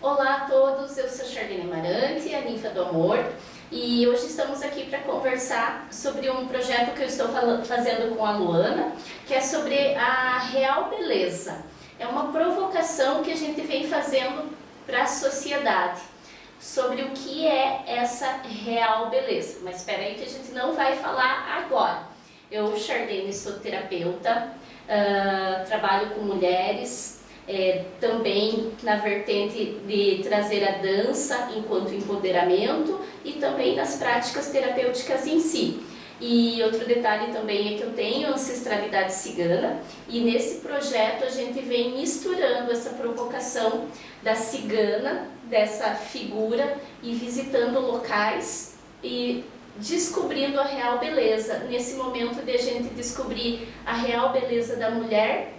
Olá a todos, eu sou Charlene Amarante, a Ninfa do Amor, e hoje estamos aqui para conversar sobre um projeto que eu estou fazendo com a Luana, que é sobre a real beleza. É uma provocação que a gente vem fazendo para a sociedade, sobre o que é essa real beleza. Mas espera aí que a gente não vai falar agora. Eu, Charlene, sou terapeuta, trabalho com mulheres, também na vertente de trazer a dança enquanto empoderamento e também nas práticas terapêuticas em si. E outro detalhe também é que eu tenho ancestralidade cigana e nesse projeto a gente vem misturando essa provocação da cigana, dessa figura, e visitando locais e descobrindo a real beleza. Nesse momento de a gente descobrir a real beleza da mulher,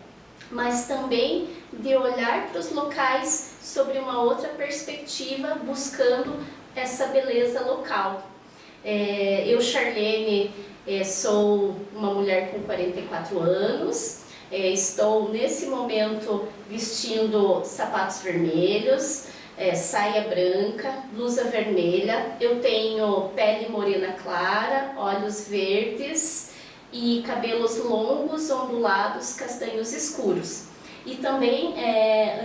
mas também de olhar para os locais sobre uma outra perspectiva, buscando essa beleza local. Eu, Charlene, sou uma mulher com 44 anos, estou nesse momento vestindo sapatos vermelhos, saia branca, blusa vermelha, eu tenho pele morena clara, olhos verdes e cabelos longos, ondulados, castanhos escuros. E também,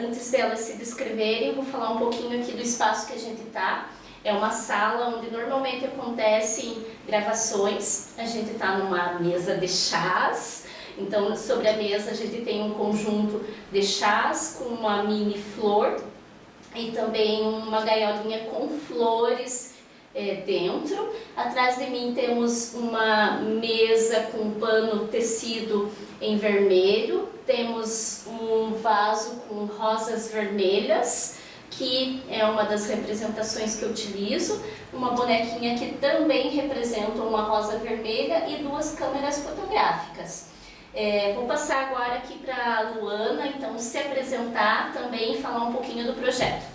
antes delas se descreverem, vou falar um pouquinho aqui do espaço que a gente está. É uma sala onde normalmente acontecem gravações. A gente está numa mesa de chás. Então, sobre a mesa a gente tem um conjunto de chás com uma mini flor e também uma gaiolinha com flores dentro. Atrás de mim temos uma mesa com pano tecido em vermelho. Temos um vaso com rosas vermelhas, que é uma das representações que eu utilizo, uma bonequinha que também representa uma rosa vermelha e duas câmeras fotográficas. Vou passar agora aqui para a Luana, então se apresentar também e falar um pouquinho do projeto.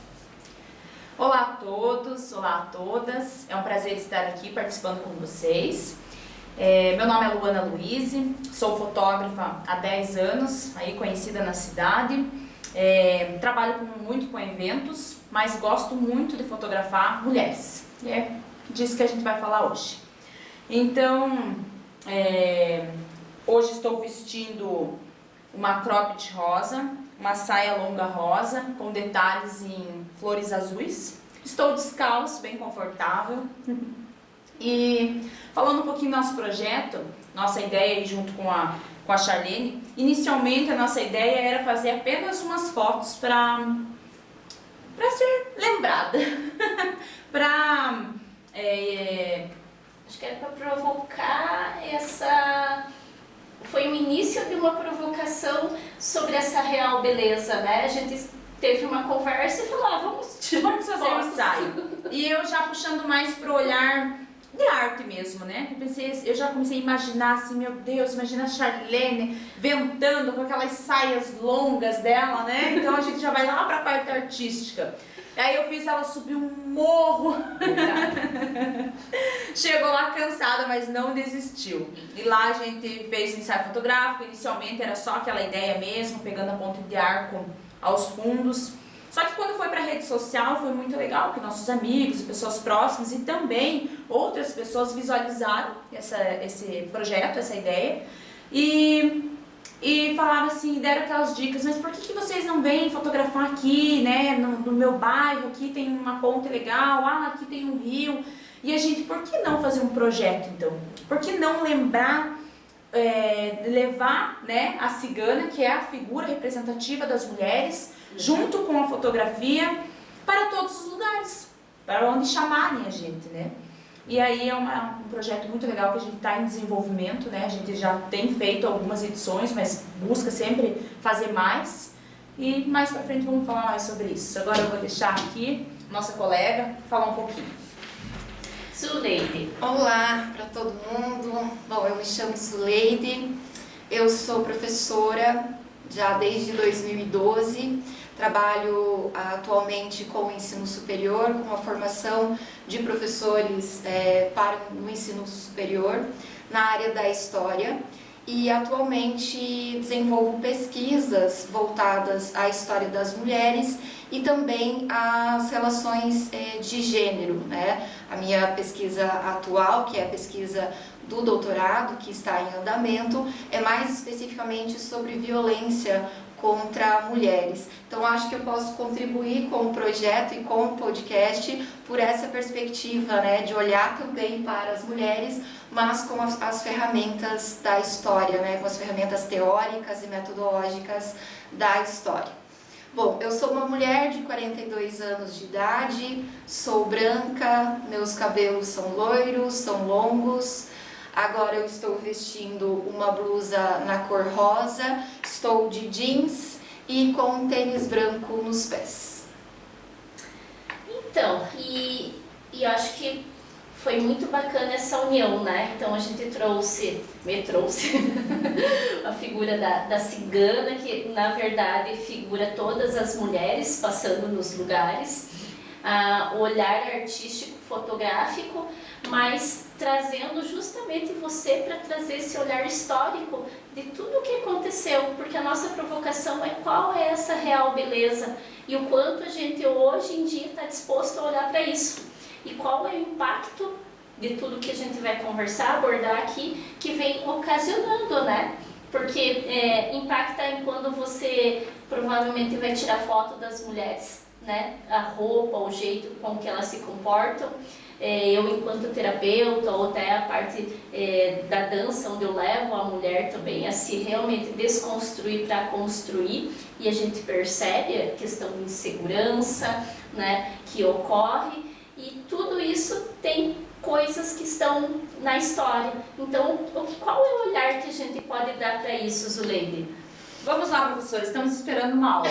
Olá a todos, olá a todas, é um prazer estar aqui participando com vocês. Meu nome é Luana Luise, sou fotógrafa há 10 anos, aí conhecida na cidade. Trabalho muito com eventos, mas gosto muito de fotografar mulheres. E é disso que a gente vai falar hoje. Então, hoje estou vestindo uma cropped rosa, uma saia longa rosa, com detalhes em flores azuis. Estou descalço, bem confortável. E falando um pouquinho do nosso projeto, nossa ideia aí junto com a Charlene, inicialmente a nossa ideia era fazer apenas umas fotos para ser lembrada, acho que era para provocar essa... Foi o início de uma provocação sobre essa real beleza, né? A gente teve uma conversa e falou, vamos fazer um ensaio. E eu já puxando mais pro olhar de arte mesmo, né? Eu já comecei a imaginar assim, meu Deus, imagina a Charlene ventando com aquelas saias longas dela, né? Então a gente já vai lá pra parte artística. Aí eu fiz ela subir um morro. Chegou lá cansada, mas não desistiu. E lá a gente fez um ensaio fotográfico. Inicialmente era só aquela ideia mesmo, pegando a ponta de arco aos fundos. Só que quando foi para a rede social foi muito legal, porque nossos amigos e pessoas próximas e também outras pessoas visualizaram esse projeto, essa ideia e falaram assim, deram aquelas dicas, mas por que vocês não vêm fotografar aqui, né, no meu bairro, aqui tem uma ponte legal, aqui tem um rio, e a gente, por que não fazer um projeto então? Por que não lembrar, levar, né, a cigana, que é a figura representativa das mulheres, junto com a fotografia, para todos os lugares, para onde chamarem a gente, né? E aí é um projeto muito legal que a gente está em desenvolvimento, né? A gente já tem feito algumas edições, mas busca sempre fazer mais. E mais pra frente vamos falar mais sobre isso. Agora eu vou deixar aqui nossa colega falar um pouquinho. Zuleide. Olá para todo mundo. Bom, eu me chamo Zuleide, eu sou professora já desde 2012. Trabalho atualmente com o ensino superior, com a formação de professores para o ensino superior na área da história. e atualmente desenvolvo pesquisas voltadas à história das mulheres e também às relações de gênero, né? A minha pesquisa atual, que é a pesquisa do doutorado, que está em andamento, é mais especificamente sobre violência contra mulheres. Então, acho que eu posso contribuir com o projeto e com o podcast por essa perspectiva, né, de olhar também para as mulheres, mas com as ferramentas da história, né, com as ferramentas teóricas e metodológicas da história. Bom, eu sou uma mulher de 42 anos de idade, sou branca, meus cabelos são loiros, são longos. Agora eu estou vestindo uma blusa na cor rosa, estou de jeans e com um tênis branco nos pés. Então, e eu acho que foi muito bacana essa união, né? Então a gente trouxe a figura da cigana, que na verdade figura todas as mulheres passando nos lugares, o olhar artístico, fotográfico, mas trazendo justamente você para trazer esse olhar histórico de tudo o que aconteceu, porque a nossa provocação é qual é essa real beleza e o quanto a gente hoje em dia está disposto a olhar para isso e qual é o impacto de tudo que a gente vai conversar, abordar aqui, que vem ocasionando, né? Porque impacta em quando você provavelmente vai tirar foto das mulheres, né? A roupa, o jeito com que elas se comportam. Eu, enquanto terapeuta, ou até a parte da dança, onde eu levo a mulher também a se realmente desconstruir para construir, e a gente percebe a questão de insegurança, né, que ocorre, e tudo isso tem coisas que estão na história. Então, qual é o olhar que a gente pode dar para isso, Zuleide? Vamos lá, professora, estamos esperando uma aula.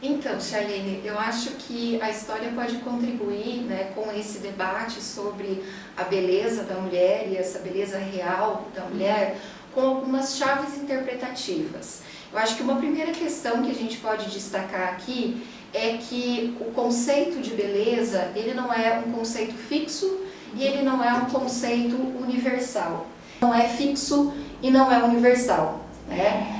Então, Charlene, eu acho que a história pode contribuir, né, com esse debate sobre a beleza da mulher e essa beleza real da mulher com algumas chaves interpretativas. Eu acho que uma primeira questão que a gente pode destacar aqui é que o conceito de beleza, ele não é um conceito fixo e ele não é um conceito universal. Não é fixo e não é universal, né?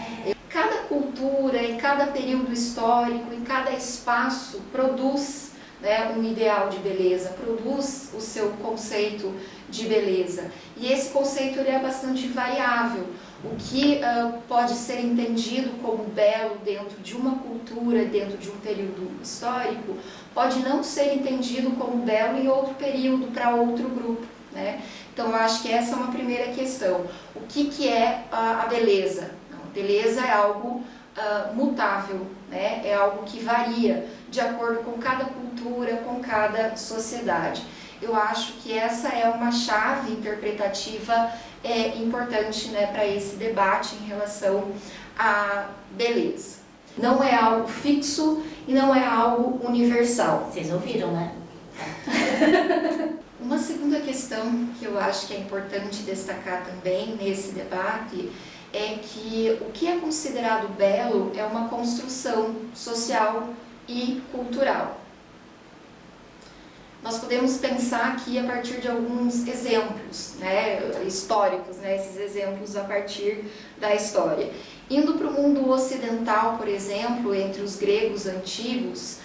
Cada cultura, em cada período histórico, em cada espaço, produz, né, um ideal de beleza, produz o seu conceito de beleza. E esse conceito ele é bastante variável. O que pode ser entendido como belo dentro de uma cultura, dentro de um período histórico, pode não ser entendido como belo em outro período, para outro grupo, né? Então, eu acho que essa é uma primeira questão. O que é a beleza? Beleza é algo mutável, né? É algo que varia de acordo com cada cultura, com cada sociedade. Eu acho que essa é uma chave interpretativa importante, né, para esse debate em relação à beleza. Não é algo fixo e não é algo universal. Vocês ouviram, né? Uma segunda questão que eu acho que é importante destacar também nesse debate é que o que é considerado belo é uma construção social e cultural. Nós podemos pensar aqui a partir de alguns exemplos, né, históricos, né, esses exemplos a partir da história. Indo para o mundo ocidental, por exemplo, entre os gregos antigos,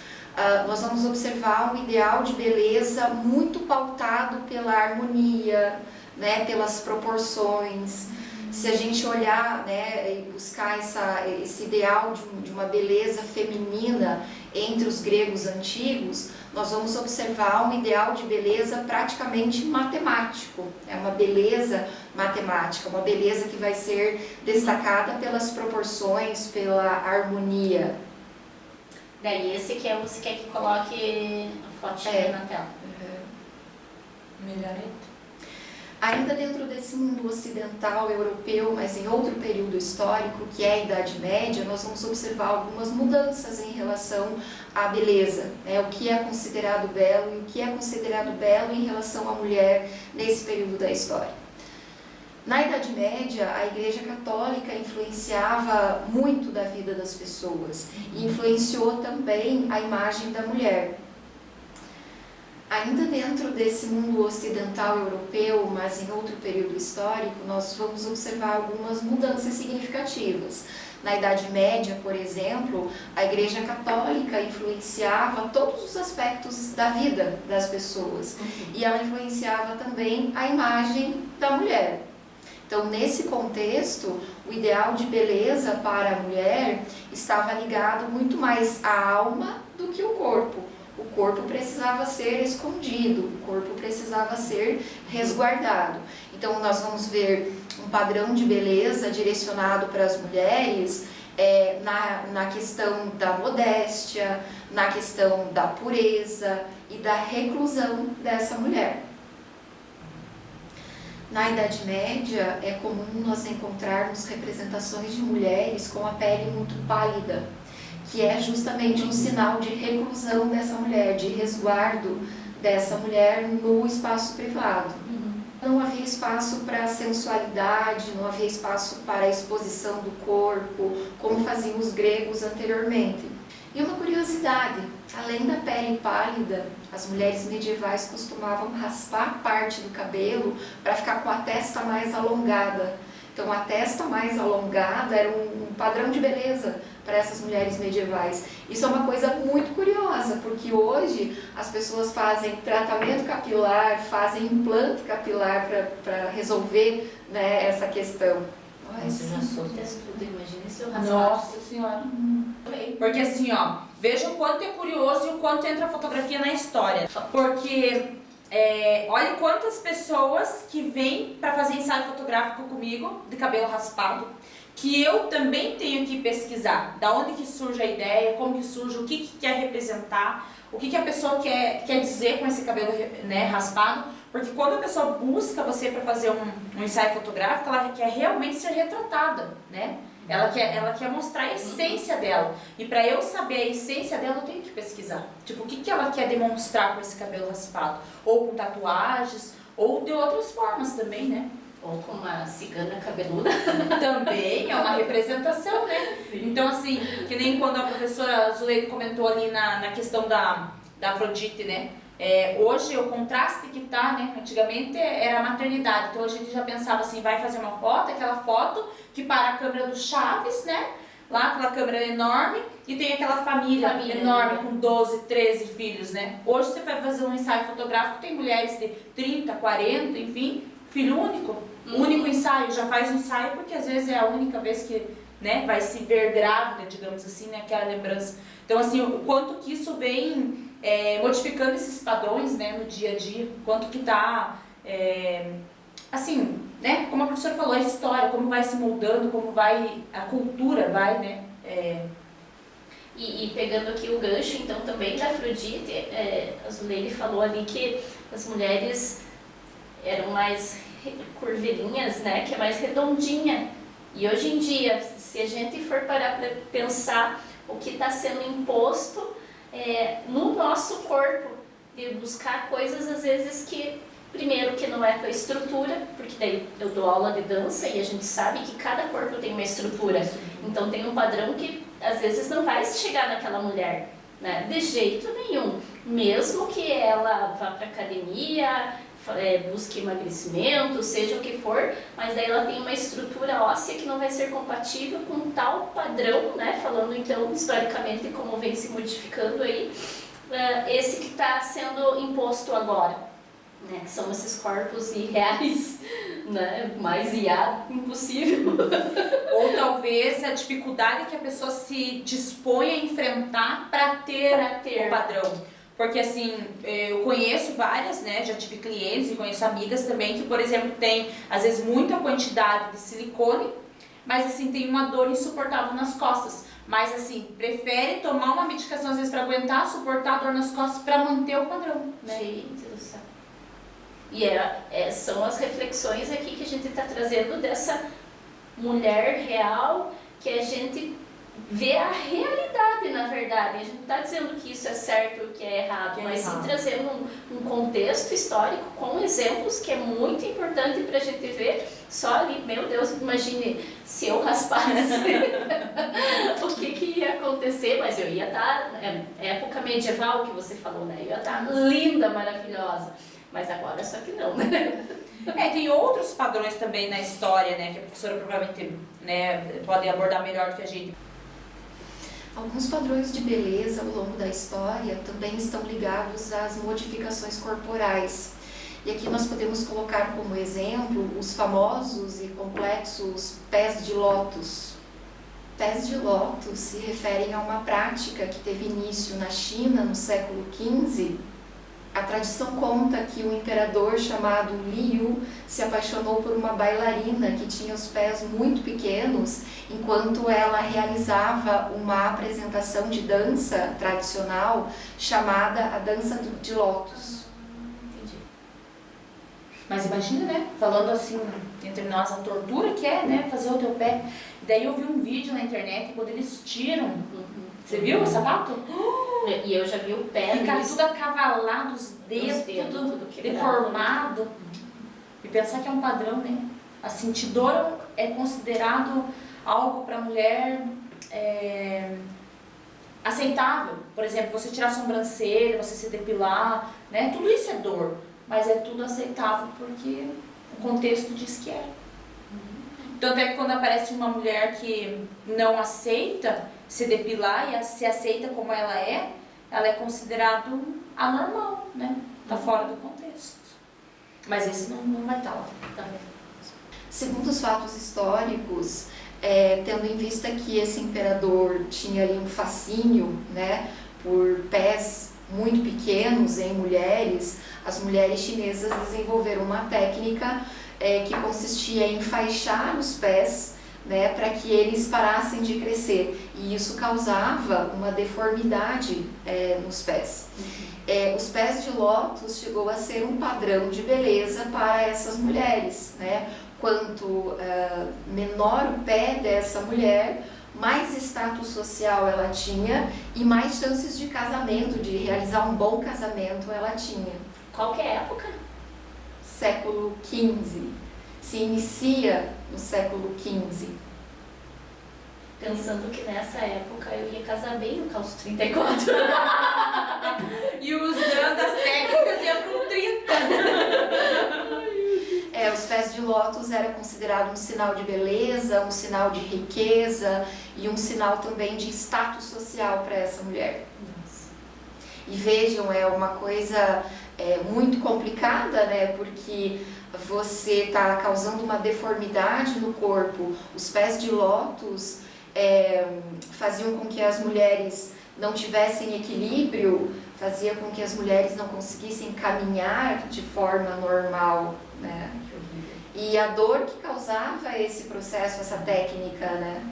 nós vamos observar um ideal de beleza muito pautado pela harmonia, né, pelas proporções. Se a gente olhar, né, e buscar esse ideal de uma beleza feminina entre os gregos antigos, nós vamos observar um ideal de beleza praticamente matemático. É uma beleza matemática, uma beleza que vai ser destacada pelas proporções, pela harmonia. Daí esse que você quer que coloque a fotinha na tela. Melhor ainda. Ainda dentro desse mundo ocidental, europeu, mas em outro período histórico, que é a Idade Média, nós vamos observar algumas mudanças em relação à beleza, né? O que é considerado belo e o que é considerado belo em relação à mulher nesse período da história. Na Idade Média, a Igreja Católica influenciava muito da vida das pessoas e influenciou também a imagem da mulher. Ainda dentro desse mundo ocidental europeu, mas em outro período histórico, nós vamos observar algumas mudanças significativas. Na Idade Média, por exemplo, a Igreja Católica influenciava todos os aspectos da vida das pessoas e ela influenciava também a imagem da mulher. Então, nesse contexto, o ideal de beleza para a mulher estava ligado muito mais à alma do que ao corpo. O corpo precisava ser escondido, o corpo precisava ser resguardado. Então, nós vamos ver um padrão de beleza direcionado para as mulheres na questão da modéstia, na questão da pureza e da reclusão dessa mulher. Na Idade Média, é comum nós encontrarmos representações de mulheres com a pele muito pálida, que é justamente um sinal de reclusão dessa mulher, de resguardo dessa mulher no espaço privado. Não havia espaço para sensualidade, não havia espaço para a exposição do corpo, como faziam os gregos anteriormente. E uma curiosidade, além da pele pálida, as mulheres medievais costumavam raspar parte do cabelo para ficar com a testa mais alongada. Então, a testa mais alongada era um padrão de beleza para essas mulheres medievais. Isso é uma coisa muito curiosa, porque hoje as pessoas fazem tratamento capilar, fazem implante capilar para resolver, né, essa questão. Você raspou o textudo, imagina se eu raspasse. Nossa Senhora. Porque assim, ó, veja o quanto é curioso e o quanto entra a fotografia na história. Porque olha quantas pessoas que vêm para fazer ensaio fotográfico comigo, de cabelo raspado, que eu também tenho que pesquisar. Da onde que surge a ideia, como que surge, o que quer representar, o que a pessoa quer dizer com esse cabelo, né, raspado. Porque quando a pessoa busca você para fazer um ensaio fotográfico, ela quer realmente ser retratada, né? Ela quer mostrar a essência dela. E para eu saber a essência dela, eu tenho que pesquisar. Tipo, o que ela quer demonstrar com esse cabelo raspado? Ou com tatuagens, ou de outras formas também, né? Ou com uma cigana cabeluda. Também é uma representação, né? Sim. Então, assim, que nem quando a professora Zuleide comentou ali na questão da Afrodite, né? Hoje o contraste que tá, né? Antigamente era a maternidade, então a gente já pensava assim, vai fazer uma foto, aquela foto que para a câmera do Chaves, né? Lá aquela câmera enorme e tem aquela família enorme, com 12, 13 filhos, né? Hoje você vai fazer um ensaio fotográfico, tem mulheres de 30, 40, enfim, filho único. Único ensaio, já faz um ensaio porque às vezes é a única vez que, né, vai se ver grávida, digamos assim, né? Aquela lembrança. Então, assim, o quanto que isso vem modificando esses padrões, né, no dia a dia, quanto que tá, assim, né, como a professora falou, a história, como vai se moldando, como vai, a cultura vai, né. E pegando aqui o gancho, então, também da Afrodite, a Zuleide falou ali que as mulheres eram mais curvilínhas, né, que é mais redondinha. E hoje em dia, se a gente for parar para pensar o que está sendo imposto no nosso corpo, de buscar coisas às vezes que, primeiro, que não é com a estrutura, porque daí eu dou aula de dança e a gente sabe que cada corpo tem uma estrutura, então tem um padrão que às vezes não vai chegar naquela mulher, né? De jeito nenhum, mesmo que ela vá para academia, busque emagrecimento, seja o que for, mas daí ela tem uma estrutura óssea que não vai ser compatível com tal padrão, né? Falando então historicamente como vem se modificando aí, esse que está sendo imposto agora, né? Que são esses corpos irreais, né? Mais IA impossível. Ou talvez a dificuldade que a pessoa se dispõe a enfrentar para ter o padrão. Porque assim, eu conheço várias, né, já tive clientes e conheço amigas também que, por exemplo, tem às vezes muita quantidade de silicone, mas assim, tem uma dor insuportável nas costas. Mas assim, prefere tomar uma medicação às vezes para aguentar, suportar a dor nas costas para manter o padrão, né? Gente do céu. E são as reflexões aqui que a gente está trazendo dessa mulher real que a gente ver a realidade, na verdade. A gente não está dizendo que isso é certo ou que é errado, mas sim trazendo um contexto histórico com exemplos que é muito importante para a gente ver. Só ali, meu Deus, imagine se eu raspasse o que ia acontecer, mas eu ia estar, época medieval que você falou, né? Eu ia estar linda, maravilhosa, mas agora só que não, né? Tem outros padrões também na história, né, que a professora provavelmente, né, pode abordar melhor do que a gente. Alguns padrões de beleza ao longo da história também estão ligados às modificações corporais. E aqui nós podemos colocar como exemplo os famosos e complexos pés de lótus. Pés de lótus se referem a uma prática que teve início na China no século XV. A tradição conta que um imperador chamado Liu se apaixonou por uma bailarina que tinha os pés muito pequenos, enquanto ela realizava uma apresentação de dança tradicional chamada a dança de lótus. Entendi. Mas imagina, né, falando assim entre nós, a tortura que é, né, fazer o teu pé. Daí eu vi um vídeo na internet quando eles tiram. Você viu o sapato? E eu já vi o pé. Fica tudo acavalado, os dedos tudo deformado. E pensar que é um padrão, né? Assim, dor é considerado algo para a mulher aceitável. Por exemplo, você tirar a sobrancelha, você se depilar, né? Tudo isso é dor, mas é tudo aceitável porque o contexto diz que é. Então, até que quando aparece uma mulher que não aceita se depilar e se aceita como ela é considerado anormal, né? Tá fora do contexto. Mas esse não vai estar lá. Segundo os fatos históricos, tendo em vista que esse imperador tinha ali um fascínio, né, por pés muito pequenos em mulheres, as mulheres chinesas desenvolveram uma técnica que consistia em faixar os pés, né, para que eles parassem de crescer, e isso causava uma deformidade nos pés. Os pés de lótus chegou a ser um padrão de beleza para essas mulheres, né? Quanto menor o pé dessa mulher, mais status social ela tinha e mais chances de casamento, de realizar um bom casamento ela tinha. Qual que é a época? Século XV. Se inicia no século XV. Pensando que nessa época eu ia casar bem aos 34. E usando as técnicas ia para um 30. Os pés de lótus era considerado um sinal de beleza, um sinal de riqueza e um sinal também de status social para essa mulher. Nossa. E vejam, é uma coisa muito complicada, né? Porque você está causando uma deformidade no corpo. Os pés de lótus faziam com que as mulheres não tivessem equilíbrio, fazia com que as mulheres não conseguissem caminhar de forma normal, né? E a dor que causava esse processo, essa técnica, né?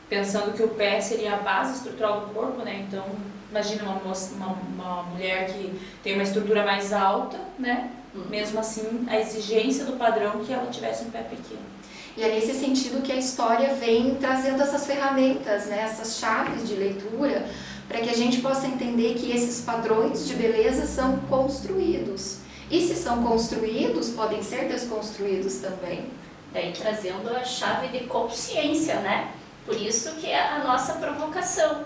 Pensando que o pé seria a base estrutural do corpo, né? Então, imagina uma mulher que tem uma estrutura mais alta, né? Mesmo assim, a exigência do padrão que ela tivesse um pé pequeno. E é nesse sentido que a história vem trazendo essas ferramentas, né? Essas chaves de leitura, para que a gente possa entender que esses padrões de beleza são construídos. E se são construídos, podem ser desconstruídos também. Daí trazendo a chave de consciência, né? Por isso que é a nossa provocação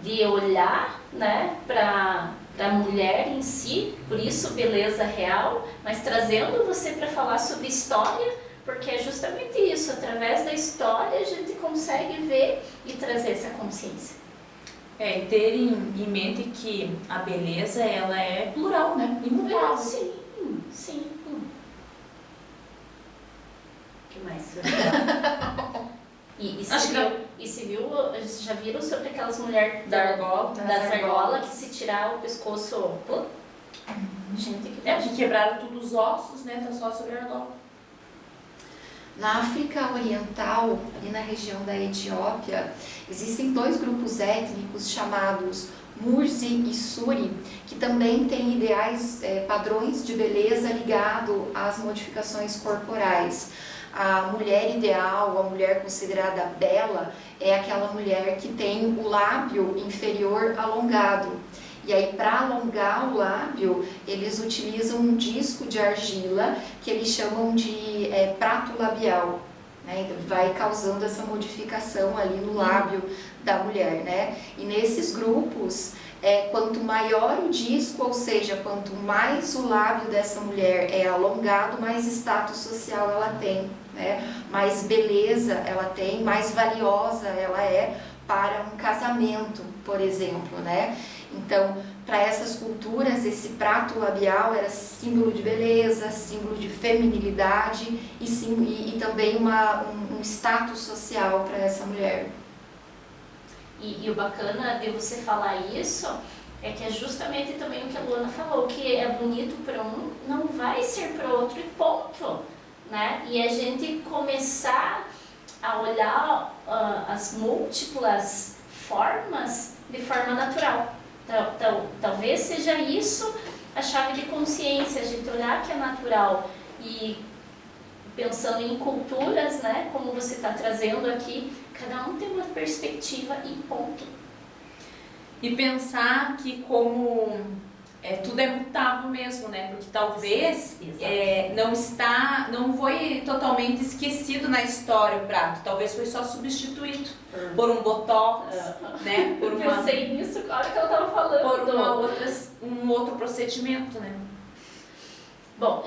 de olhar, né, para a mulher em si, por isso beleza real, mas trazendo você para falar sobre história, porque é justamente isso, através da história a gente consegue ver e trazer essa consciência. E ter em mente que a beleza, ela é plural, né? Imutável. Sim, sim. O que mais? Vocês já viram sobre aquelas mulheres da argola, que se tirar o pescoço... Gente, que quebraram todos os ossos, né? Tá só sobre a argola. Na África Oriental, ali na região da Etiópia, existem dois grupos étnicos chamados Mursi e Suri, que também têm ideais, padrões de beleza ligado às modificações corporais. a mulher ideal, a mulher considerada bela, é aquela mulher que tem o lábio inferior alongado. E aí, para alongar o lábio, eles utilizam um disco de argila que eles chamam de prato labial, né? Então, vai causando essa modificação ali no lábio da mulher, né? E nesses grupos, quanto maior o disco, ou seja, quanto mais o lábio dessa mulher é alongado, mais status social ela tem, né? Mais beleza ela tem, mais valiosa ela é para um casamento, por exemplo, né? Então, para essas culturas, esse prato labial era símbolo de beleza, símbolo de feminilidade e também um status social para essa mulher. E o bacana de você falar isso é que é justamente também o que a Luana falou, que é bonito para um, não vai ser para outro e ponto, né? E a gente começar a olhar as múltiplas formas de forma natural. Talvez seja isso a chave de consciência, a gente olhar que é natural e pensando em culturas, né, como você está trazendo aqui, cada um tem uma perspectiva e ponto. E pensar que como tudo é mutável mesmo, né? Porque talvez não foi totalmente esquecido na história o prato, talvez foi só substituído por um botox, né? Por uma, pensei nisso na hora que ela estava falando. Por um outro procedimento, né? Bom,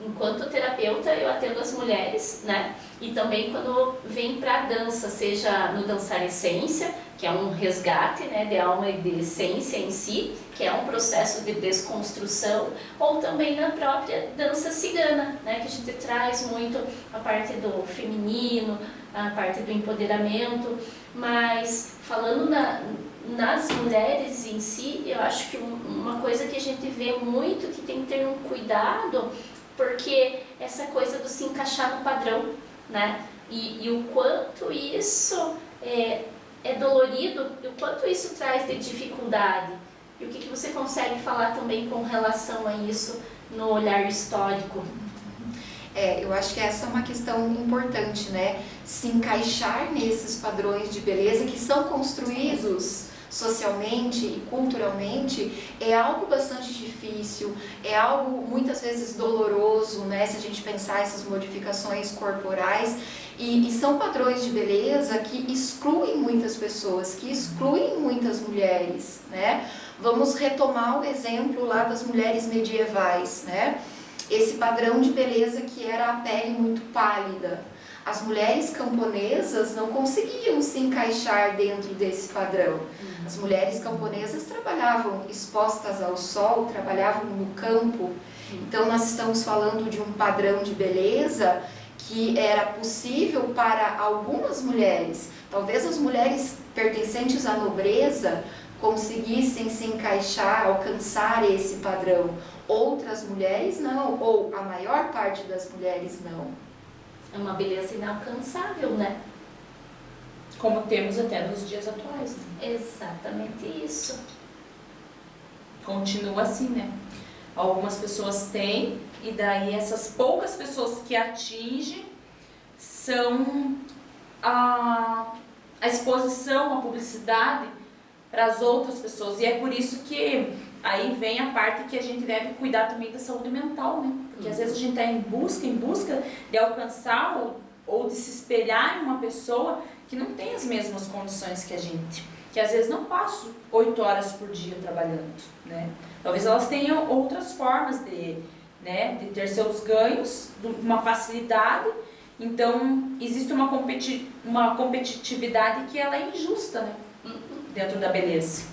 enquanto terapeuta eu atendo as mulheres, né? E também quando vem para a dança, seja no Dançar Essência, que é um resgate, né, de alma e de essência em si, que é um processo de desconstrução, ou também na própria dança cigana, né, que a gente traz muito a parte do feminino, a parte do empoderamento, mas falando nas mulheres em si, eu acho que uma coisa que a gente vê muito, que tem que ter um cuidado, porque essa coisa do se encaixar no padrão, né, e o quanto isso é dolorido, e o quanto isso traz de dificuldade. E o que você consegue falar também com relação a isso no olhar histórico? Eu acho que essa é uma questão importante, né? Se encaixar nesses padrões de beleza que são construídos socialmente e culturalmente é algo bastante difícil, é algo muitas vezes doloroso, né? Se a gente pensar essas modificações corporais, e são padrões de beleza que excluem muitas pessoas, que excluem muitas mulheres, né? Vamos retomar o exemplo lá das mulheres medievais, né? Esse padrão de beleza que era a pele muito pálida. As mulheres camponesas não conseguiam se encaixar dentro desse padrão. As mulheres camponesas trabalhavam expostas ao sol, trabalhavam no campo. Então nós estamos falando de um padrão de beleza que era possível para algumas mulheres. Talvez as mulheres pertencentes à nobreza conseguissem se encaixar, alcançar esse padrão. Outras mulheres não, ou a maior parte das mulheres não. É uma beleza inalcançável, né? Como temos até nos dias atuais. Né? Exatamente isso. Continua assim, né? Algumas pessoas têm, e daí essas poucas pessoas que atingem são a exposição, a publicidade para as outras pessoas. E é por isso que aí vem a parte que a gente deve cuidar também da saúde mental, né? Porque às vezes a gente está em busca de alcançar ou de se espelhar em uma pessoa que não tem as mesmas condições que a gente. Que às vezes não passam 8 horas por dia trabalhando, né? Talvez elas tenham outras formas de ter seus ganhos, uma facilidade. Então, existe uma competitividade que ela é injusta, né? Dentro da beleza.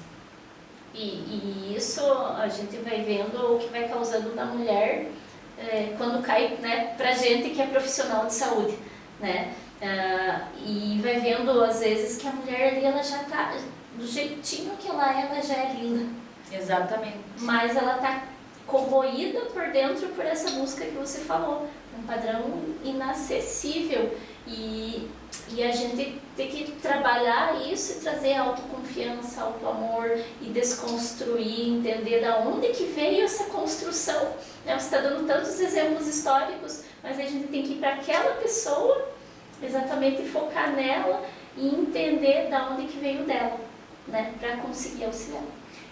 E isso a gente vai vendo o que vai causando na mulher quando cai, né, pra gente que é profissional de saúde, né? E vai vendo às vezes que a mulher ali, ela já tá do jeitinho que ela já é linda. Exatamente. Mas ela tá corroída por dentro por essa busca que você falou, um padrão inacessível. E a gente tem que trabalhar isso e trazer autoconfiança, autoamor e desconstruir, entender da onde que veio essa construção. Você está dando tantos exemplos históricos, mas a gente tem que ir para aquela pessoa, exatamente focar nela e entender da onde que veio dela, né, para conseguir auxiliar.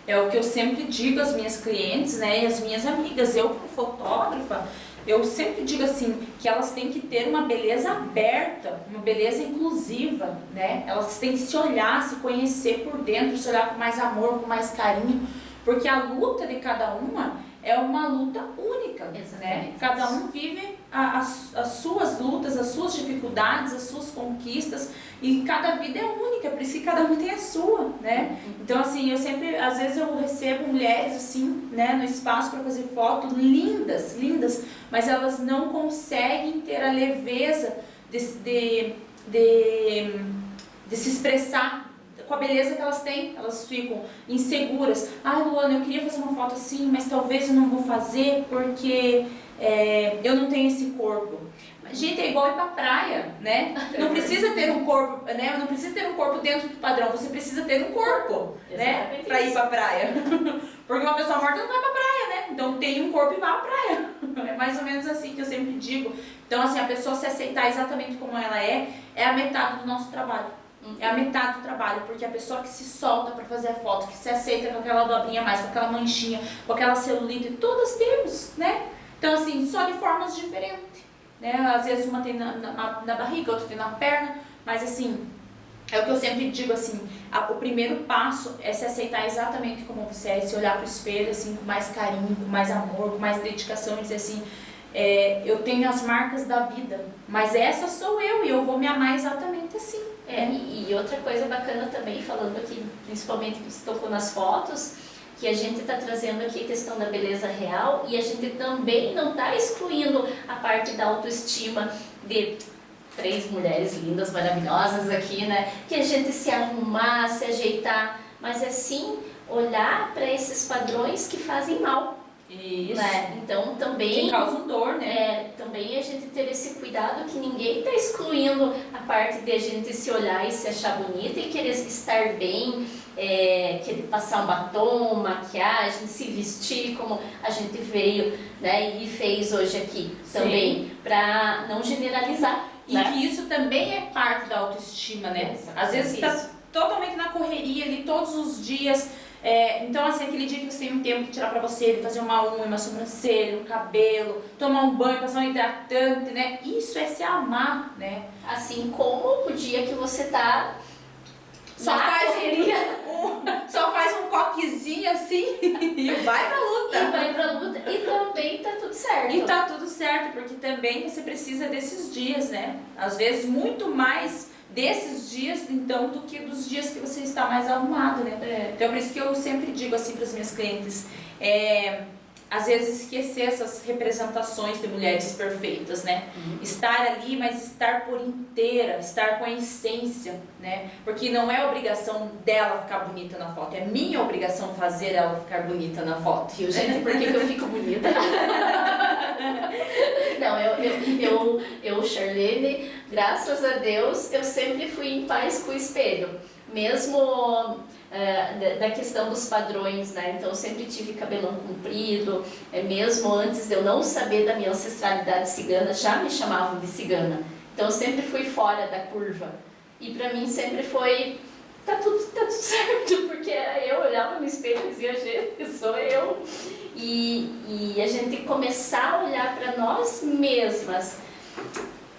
É o que eu sempre digo às minhas clientes, né, e às minhas amigas. Eu, como fotógrafa, eu sempre digo assim, que elas têm que ter uma beleza aberta, uma beleza inclusiva, né? Elas têm que se olhar, se conhecer por dentro, se olhar com mais amor, com mais carinho, porque a luta de cada uma é uma luta única, né? Cada um vive as suas lutas, as suas dificuldades, as suas conquistas, e cada vida é única, por isso que cada um tem a sua, né? Então, assim, eu sempre, às vezes eu recebo mulheres, assim, né, no espaço para fazer fotos lindas, lindas, mas elas não conseguem ter a leveza de se expressar com a beleza que elas têm. Elas ficam inseguras. Ah, Luana, eu queria fazer uma foto assim, mas talvez eu não vou fazer porque eu não tenho esse corpo. Mas, gente, é igual ir pra praia, né? Não precisa ter um corpo, né? Não precisa ter um corpo dentro do padrão, você precisa ter um corpo, né? Pra ir pra praia. Porque uma pessoa morta não vai pra praia, né? Então tem um corpo e vai pra praia. É mais ou menos assim que eu sempre digo. Então, assim, a pessoa se aceitar exatamente como ela é a metade do nosso trabalho. É a metade do trabalho, porque a pessoa que se solta para fazer a foto, que se aceita com aquela dobrinha a mais, com aquela manchinha, com aquela celulite, todas temos, né? Então, assim, só de formas diferentes, né? Às vezes uma tem na barriga, outra tem na perna, mas assim, é o que eu sempre digo, assim, o primeiro passo é se aceitar exatamente como você é, se olhar pro espelho, assim, com mais carinho, com mais amor, com mais dedicação e dizer assim, eu tenho as marcas da vida, mas essa sou eu e eu vou me amar exatamente assim. E outra coisa bacana também, falando aqui, principalmente que você tocou nas fotos, que a gente está trazendo aqui a questão da beleza real e a gente também não está excluindo a parte da autoestima de 3 mulheres lindas, maravilhosas aqui, né? Que a gente se arrumar, se ajeitar, mas é sim olhar para esses padrões que fazem mal. Isso. Né? Então também que causam dor, né? Também a gente ter esse cuidado que ninguém está excluindo a parte de a gente se olhar e se achar bonita e querer estar bem, querer passar um batom, maquiagem, se vestir como a gente veio, né, e fez hoje aqui. Sim. Também, para não generalizar. E né? Que isso também é parte da autoestima, né? Às vezes está totalmente na correria ali todos os dias. Então, assim, aquele dia que você tem um tempo de tirar pra você, de fazer uma unha, uma sobrancelha, um cabelo, tomar um banho, passar um hidratante, né? Isso é se amar, né? Assim como o dia que você tá só faz um coquezinho assim e vai pra luta. E vai pra luta e também tá tudo certo. E tá tudo certo, porque também você precisa desses dias, né? Às vezes muito mais desses dias, então, do que dos dias que você está mais arrumado, né? Então, por isso que eu sempre digo assim para as minhas clientes, às vezes esquecer essas representações de mulheres perfeitas, né? Estar ali, mas estar por inteira, estar com a essência, né? Porque não é obrigação dela ficar bonita na foto, é minha obrigação fazer ela ficar bonita na foto. Viu, gente? Por que eu fico bonita? Não, eu, Charlene, graças a Deus, eu sempre fui em paz com o espelho. Mesmo da questão dos padrões, né? Então eu sempre tive cabelão comprido, mesmo antes de eu não saber da minha ancestralidade cigana, já me chamavam de cigana. Então eu sempre fui fora da curva. E pra mim sempre foi, tá tudo certo, porque eu olhava no espelho e dizia, gente, sou eu. E a gente começar a olhar para nós mesmas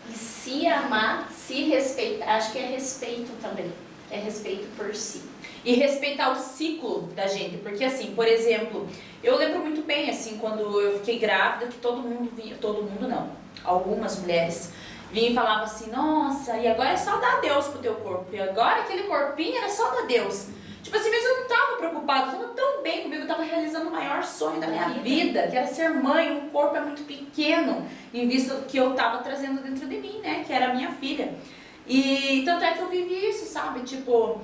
e se amar, se respeitar, acho que é respeito também, é respeito por si. E respeitar o ciclo da gente, porque assim, por exemplo, eu lembro muito bem, assim, quando eu fiquei grávida, que todo mundo não, algumas mulheres vinham e falavam assim, nossa, e agora é só dar Deus pro teu corpo, e agora aquele corpinho era só dar Deus. Tipo assim, mas eu não tava preocupada, eu tava tão bem comigo, eu tava realizando o maior sonho da minha vida, que era ser mãe, um corpo é muito pequeno, em vista do que eu tava trazendo dentro de mim, né, que era a minha filha. E tanto é que eu vivi isso, sabe, tipo,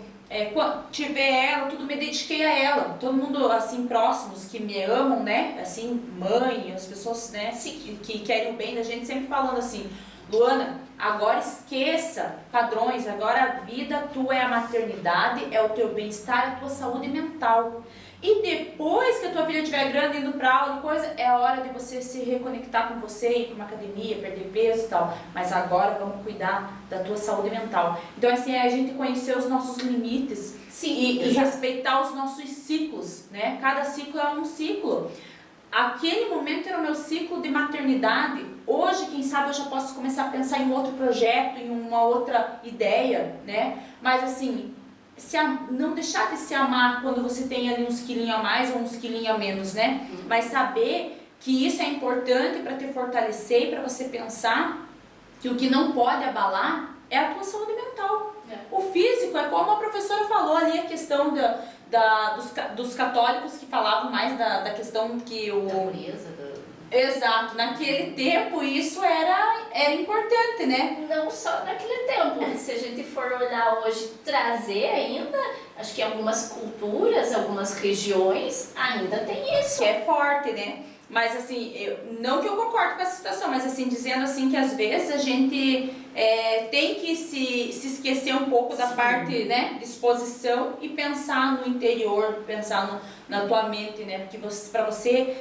quando tiver ela, tudo me dediquei a ela, todo mundo, assim, próximos, que me amam, né, assim, mãe, as pessoas, né, que querem o bem da gente, sempre falando assim, Luana, agora esqueça padrões, agora a vida tua é a maternidade, é o teu bem-estar, a tua saúde mental. E depois que a tua filha estiver grande, indo pra aula e coisa, é a hora de você se reconectar com você, ir pra uma academia, perder peso e tal. Mas agora vamos cuidar da tua saúde mental. Então assim, é a gente conhecer os nossos limites. Sim, E respeitar os nossos ciclos, né? Cada ciclo é um ciclo. Aquele momento era o meu ciclo de maternidade. Hoje, quem sabe, eu já posso começar a pensar em outro projeto, em uma outra ideia, né? Mas assim, não deixar de se amar quando você tem ali uns quilinhos a mais ou uns quilinhos a menos, né? Mas saber que isso é importante para te fortalecer e para você pensar que o que não pode abalar é a tua saúde mental. O físico é como a professora falou ali, a questão dos católicos que falavam mais da questão que o... Da pureza, Exato, naquele tempo isso era importante, né? Não só naquele tempo, se a gente for olhar hoje, trazer ainda, acho que algumas culturas, algumas regiões ainda tem isso. Que é forte, né? Mas assim, não que eu concordo com essa situação, mas assim, dizendo assim que às vezes a gente tem que se esquecer um pouco da parte, né, de exposição e pensar no interior, pensar na tua mente, né? Porque para você,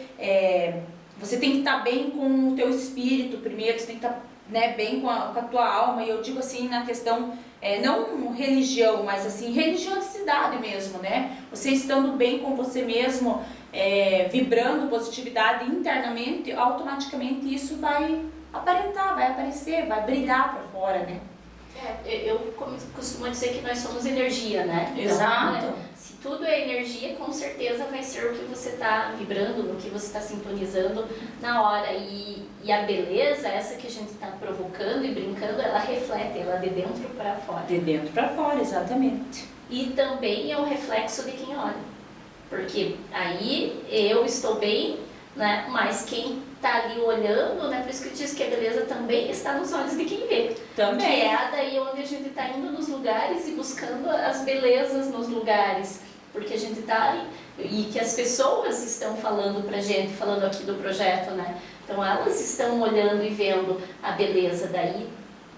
você tem que estar bem com o teu espírito primeiro, você tem que estar, né, bem com a tua alma. E eu digo assim na questão, não religião, mas assim, religiosidade mesmo, né? Você estando bem com você mesmo, vibrando positividade internamente, automaticamente isso vai aparentar, vai aparecer, vai brilhar para fora, né? Eu costumo dizer que nós somos energia, né? Exato. Então, se tudo é energia, com certeza vai ser o que você está vibrando, no que você está sintonizando na hora. E a beleza, essa que a gente está provocando e brincando, ela reflete, ela é de dentro para fora. De dentro para fora, exatamente. E também é um reflexo de quem olha. Porque aí eu estou bem, né? Mas quem está ali olhando, né? Por isso que eu disse que a beleza também está nos olhos de quem vê. Também. Que é daí onde a gente está indo nos lugares e buscando as belezas nos lugares. Porque a gente está... E que as pessoas estão falando pra gente, falando aqui do projeto, né? Então elas estão olhando e vendo a beleza. Daí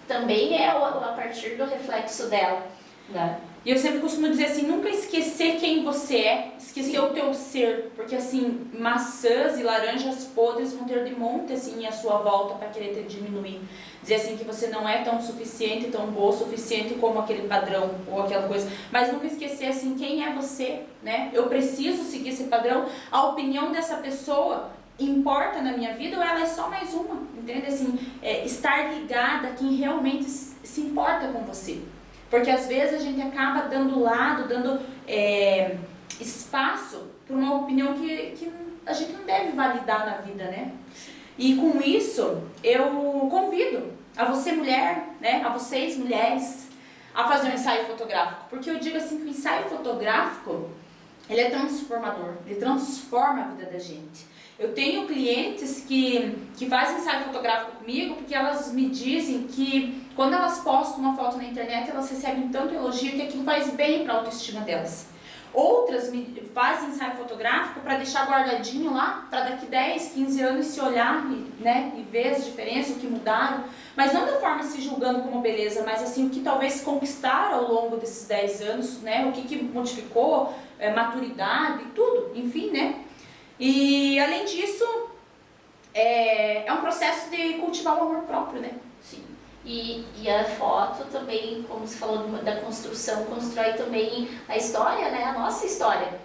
também é a partir do reflexo dela, né? E eu sempre costumo dizer assim, nunca esquecer quem você é, esquecer o teu ser, porque assim, maçãs e laranjas podres vão ter de monte assim à sua volta para querer te diminuir. Dizer assim que você não é tão suficiente, tão boa o suficiente como aquele padrão ou aquela coisa, mas nunca esquecer assim quem é você, né? Eu preciso seguir esse padrão, a opinião dessa pessoa importa na minha vida ou ela é só mais uma, entende? Assim, estar ligada a quem realmente se importa com você. Porque às vezes a gente acaba dando espaço para uma opinião que a gente não deve validar na vida, né? E com isso, eu convido a você mulher, né? A vocês mulheres, a fazer um ensaio fotográfico. Porque eu digo assim que o ensaio fotográfico, ele é transformador, ele transforma a vida da gente. Eu tenho clientes que fazem ensaio fotográfico comigo porque elas me dizem que quando elas postam uma foto na internet, elas recebem tanto elogio que aquilo faz bem para a autoestima delas. Outras me fazem ensaio fotográfico para deixar guardadinho lá, para daqui 10, 15 anos se olhar e ver as diferenças, o que mudaram. Mas não da forma se julgando como beleza, mas assim, o que talvez conquistaram ao longo desses 10 anos, né? O que modificou, maturidade, tudo, enfim, né? E além disso, é um processo de cultivar o amor próprio, né? Sim. E a foto também, como você falou da construção, constrói também a história, né? A nossa história.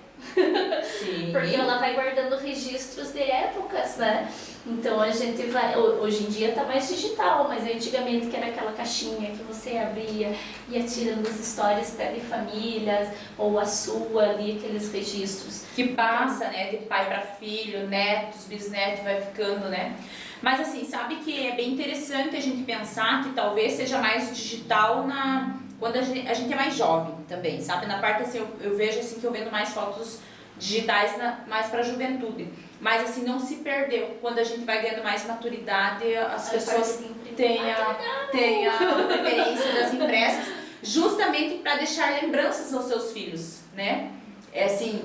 Sim. Porque ela vai guardando registros de épocas, né? Então a gente vai... Hoje em dia tá mais digital, mas antigamente que era aquela caixinha que você abria, ia tirando as histórias até de famílias, ou a sua ali, aqueles registros. Que passa, né? De pai para filho, netos, bisnetos, vai ficando, né? Mas assim, sabe que é bem interessante a gente pensar que talvez seja mais digital quando a gente é mais jovem também, sabe? Na parte assim, eu vejo assim que eu vendo mais fotos digitais mais para a juventude. Mas assim, não se perdeu. Quando a gente vai ganhando mais maturidade, as pessoas têm a preferência das impressas, justamente para deixar lembranças aos seus filhos, né? É assim,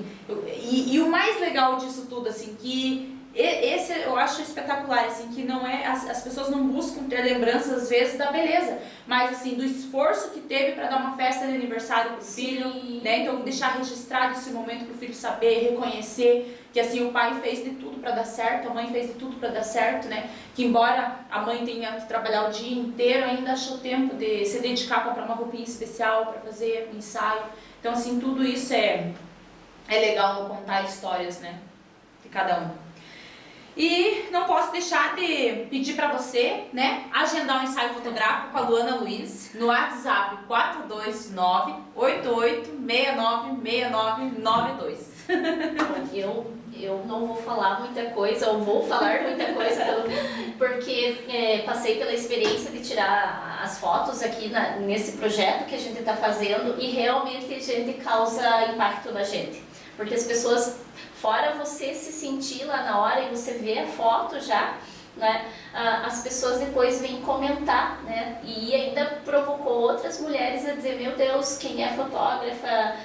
e o mais legal disso tudo, assim, que esse eu acho espetacular, assim, que não é, as pessoas não buscam ter lembranças às vezes da beleza, mas assim, do esforço que teve para dar uma festa de aniversário pro filho, né? Então deixar registrado esse momento pro filho saber, reconhecer que assim o pai fez de tudo para dar certo, a mãe fez de tudo para dar certo, né? Que embora a mãe tenha que trabalhar o dia inteiro, ainda achou tempo de se dedicar a comprar uma roupinha especial para fazer um ensaio. Então assim, tudo isso é legal no contar histórias, né? De cada um. E não posso deixar de pedir para você, né, agendar um ensaio fotográfico com a Luana Luiz no WhatsApp 429-8869-6992. Eu não vou falar muita coisa, ou vou falar muita coisa, porque passei pela experiência de tirar as fotos aqui nesse projeto que a gente está fazendo e realmente a gente causa impacto na gente. Porque as pessoas, fora você se sentir lá na hora e você vê a foto já, né, as pessoas depois vêm comentar, né, e ainda provocou outras mulheres a dizer, meu Deus, quem é fotógrafa,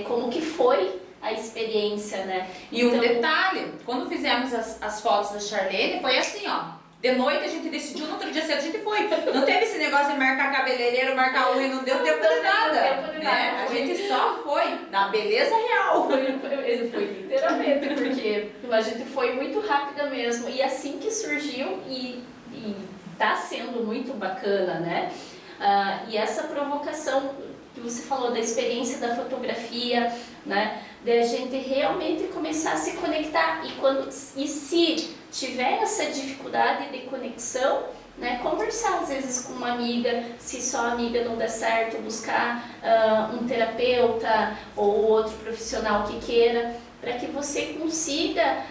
como que foi a experiência, né? E um detalhe, quando fizemos as fotos da Charlene, foi assim, ó. De noite a gente decidiu, no outro dia cedo a gente foi. Não teve esse negócio de marcar cabeleireiro, marcar unha, não deu tempo de nada. Né? A gente só foi na beleza real. Ele foi literalmente, porque a gente foi muito rápida mesmo. E assim que surgiu, e tá sendo muito bacana, né? E essa provocação que você falou da experiência da fotografia, né? De a gente realmente começar a se conectar. E se tiver essa dificuldade de conexão, né, conversar às vezes com uma amiga, se só a amiga não der certo, buscar um terapeuta ou outro profissional que queira, para que você consiga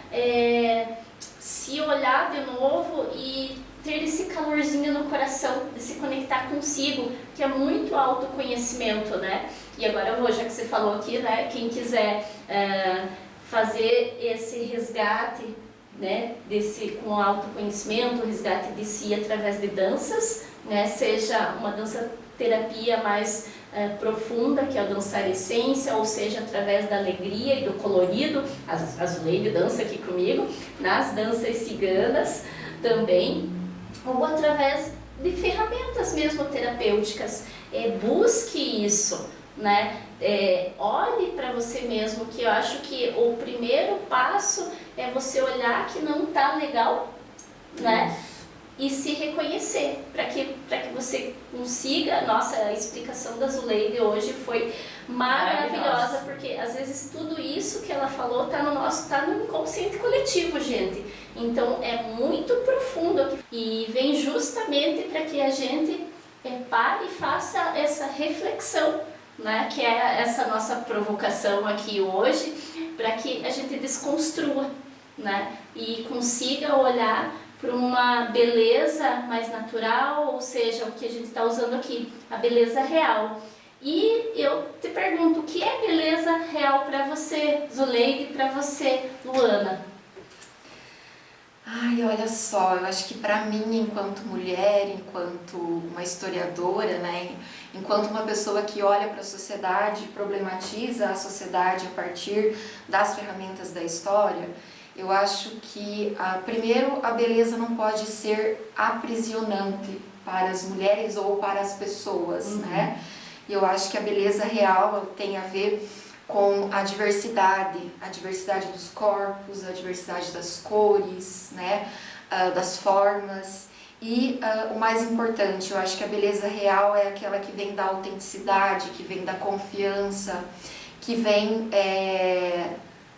se olhar de novo e ter esse calorzinho no coração, de se conectar consigo, que é muito autoconhecimento, né? E agora eu vou, já que você falou aqui, né, quem quiser fazer esse resgate, né, com autoconhecimento, resgate de si através de danças, né, seja uma dança terapia mais profunda, que é o dançar essência, ou seja, através da alegria e do colorido, a Zuleide dança aqui comigo, nas danças ciganas também, ou através de ferramentas mesmo terapêuticas. Busque isso, né? Olhe para você mesmo, que eu acho que o primeiro passo é você olhar que não tá legal, né? E se reconhecer, para que você consiga. Nossa, a explicação da Zuleide hoje foi maravilhosa, porque às vezes tudo isso que ela falou tá no inconsciente coletivo, gente. Então é muito profundo e vem justamente para que a gente pare e faça essa reflexão, né? Que é essa nossa provocação aqui hoje, para que a gente desconstrua, né? E consiga olhar para uma beleza mais natural, ou seja, o que a gente está usando aqui, a beleza real. E eu te pergunto, o que é beleza real para você, Zuleide, e para você, Luana? Ai, olha só, eu acho que para mim, enquanto mulher, enquanto uma historiadora, né, enquanto uma pessoa que olha para a sociedade, problematiza a sociedade a partir das ferramentas da história, eu acho que, primeiro, a beleza não pode ser aprisionante para as mulheres ou para as pessoas, né? Eu acho que a beleza real tem a ver com a diversidade dos corpos, a diversidade das cores, né? Das formas. E o mais importante, eu acho que a beleza real é aquela que vem da autenticidade, que vem da confiança, que vem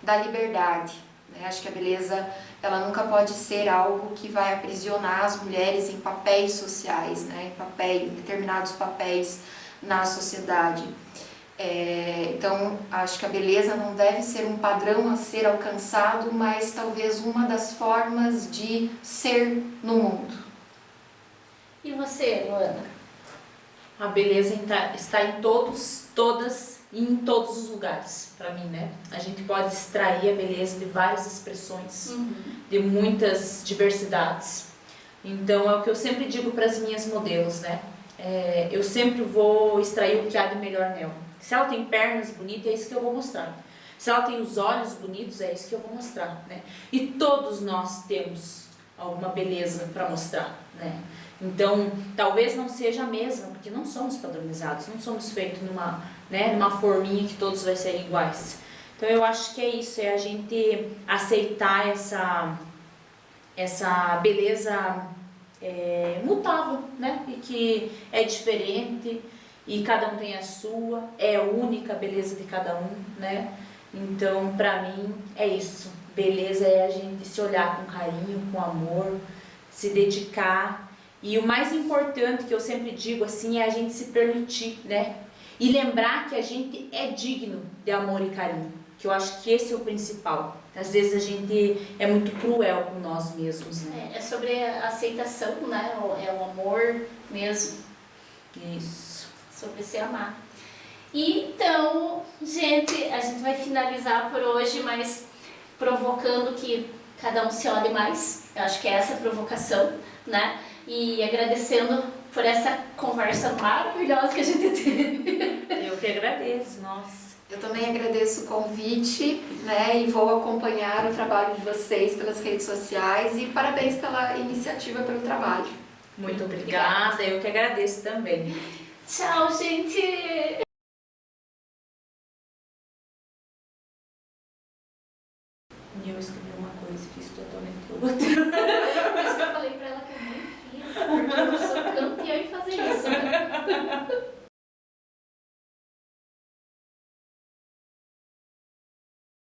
da liberdade. Acho que a beleza, ela nunca pode ser algo que vai aprisionar as mulheres em papéis sociais, né? Em determinados papéis na sociedade. Então, acho que a beleza não deve ser um padrão a ser alcançado, mas talvez uma das formas de ser no mundo. E você, Luana? A beleza está em todas e em todos os lugares, para mim, né? A gente pode extrair a beleza de várias expressões, de muitas diversidades. Então, é o que eu sempre digo para as minhas modelos, né? Eu sempre vou extrair o que há de melhor nela. Se ela tem pernas bonitas, é isso que eu vou mostrar. Se ela tem os olhos bonitos, é isso que eu vou mostrar, né? E todos nós temos alguma beleza para mostrar, né? Então, talvez não seja a mesma, porque não somos padronizados, não somos feitos numa forminha que todos vai ser iguais. Então, eu acho que é isso, é a gente aceitar essa beleza mutável, né? E que é diferente e cada um tem a sua, é única a beleza de cada um, né? Então, pra mim, é isso. Beleza é a gente se olhar com carinho, com amor, se dedicar. E o mais importante que eu sempre digo assim é a gente se permitir, né? E lembrar que a gente é digno de amor e carinho, que eu acho que esse é o principal. Às vezes a gente é muito cruel com nós mesmos, né? É sobre a aceitação, né? É o amor mesmo. Isso. Sobre se amar. E então, gente, a gente vai finalizar por hoje, mas provocando que cada um se olhe mais. Eu acho que é essa a provocação, né? E agradecendo por essa conversa maravilhosa que a gente teve. Eu que agradeço, nossa. Eu também agradeço o convite, né, e vou acompanhar o trabalho de vocês pelas redes sociais e parabéns pela iniciativa, pelo trabalho. Muito obrigada, eu que agradeço também. Tchau, gente! E eu escrevi uma coisa e fiz totalmente outra.